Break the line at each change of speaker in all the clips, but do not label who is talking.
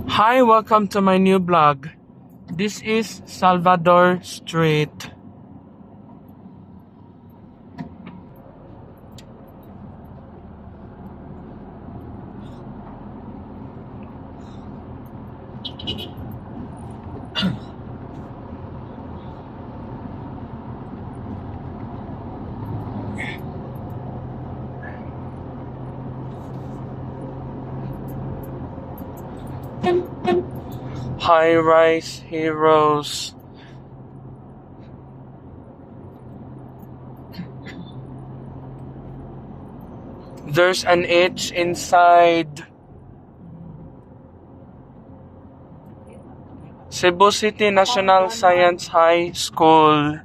Hi, welcome to my new vlog. This is Salvador Street. High-rise heroes. There's an H inside. Cebu City National Science High School.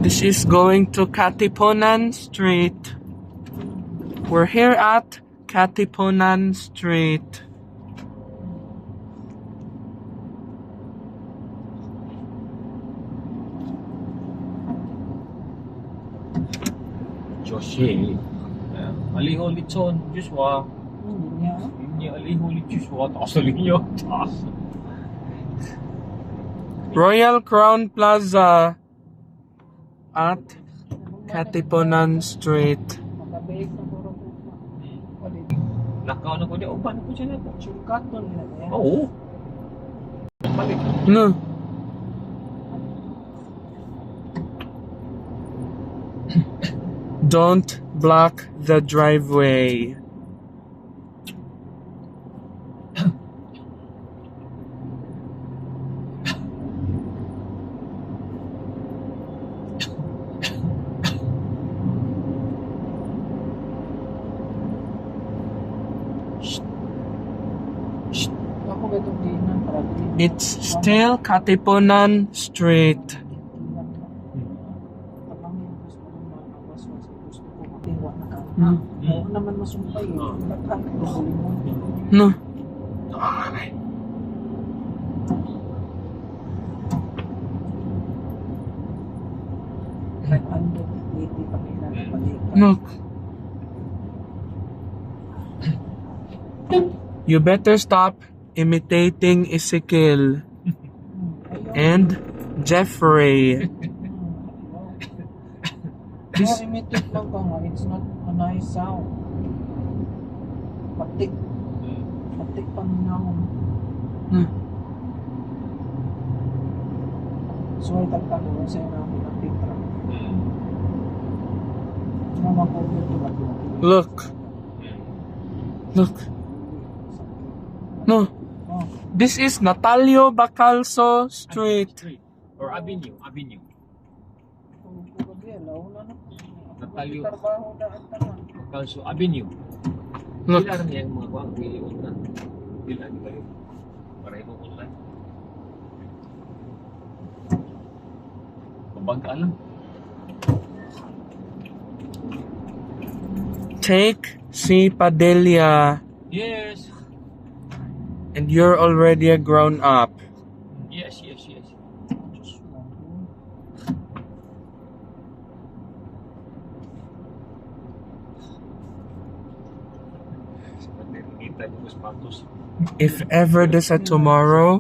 This is going to Katipunan Street. We're here at Katipunan Street.
Joshi, aliho litson, Joshua. Ini aliho lit Joshua, taas aliho, taas.
Royal Crown Plaza at Katipunan Street.
Lakaw na ko di, uban ko siya na po. Oo. Balik.
No. Don't block the driveway. It's still Katipunan Street. No. Look. You better stop imitating Ezekiel and Jeffrey.
This imitate lang ka nga, it's not a nice sound. Patik paminaw. So ay tagtanong sa'yo namin ang pitra.
Look. No. This is Natalio Bacalso Street.
Or Avenue. Natalio Bacalso Avenue.
Look.
Ilan niya yung mga kuwang miliyon na. Ilan di kayo? Pareho online. Mabaga lang.
Take C. Padilla.
Yes.
And you're already a grown up.
Yes.
If ever there's a tomorrow,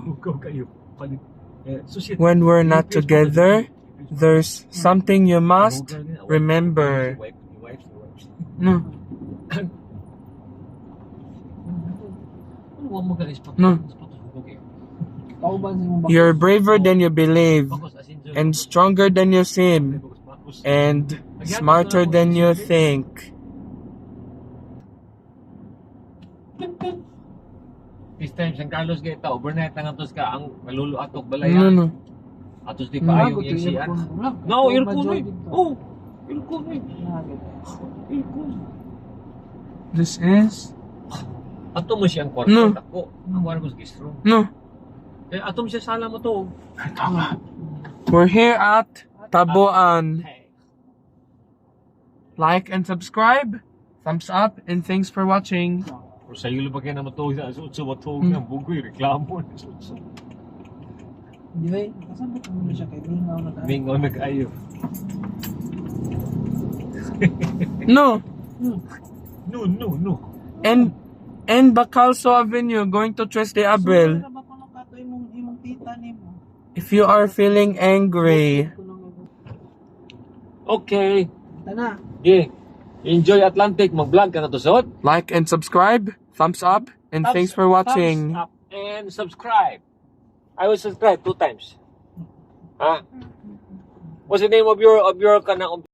when we're not together, there's something you must remember. No. You're braver than you believe, and stronger than you seem, and smarter than you think.
This time, San Carlos Geta, overnight na nga tos ka ang malulu atok balayan.
No.
Atos di pa ayong yung siyan. No, irkunay. Oh, irkunay.
This is?
Ato mo siyang kwarto.
No.
Ako, ang warang ko sa guest room.
No.
Eh, ato mo siya sala mo to.
We're here at Tabuan. Like and subscribe. Thumbs up and thanks for watching.
Pero sa iyo ba kayo na matawag sa asutso, matawag ng bugoy, reklamo.
Di ba? Kasabot mo na siya kay Mingaw na tayo.
Bingo nag-ayo.
No.
No.
And Bacalso Avenue going to Tres de Abril.
Sura ba kuno kato imong tita nimo?
If you are feeling angry.
Okay.
Tana.
Okay. Enjoy Atlantic. Mag-vlog ka na to, Sot.
Like and subscribe. Thumbs up. And thanks for watching.
Thumbs up and subscribe. I will subscribe 2 times. What's the name of your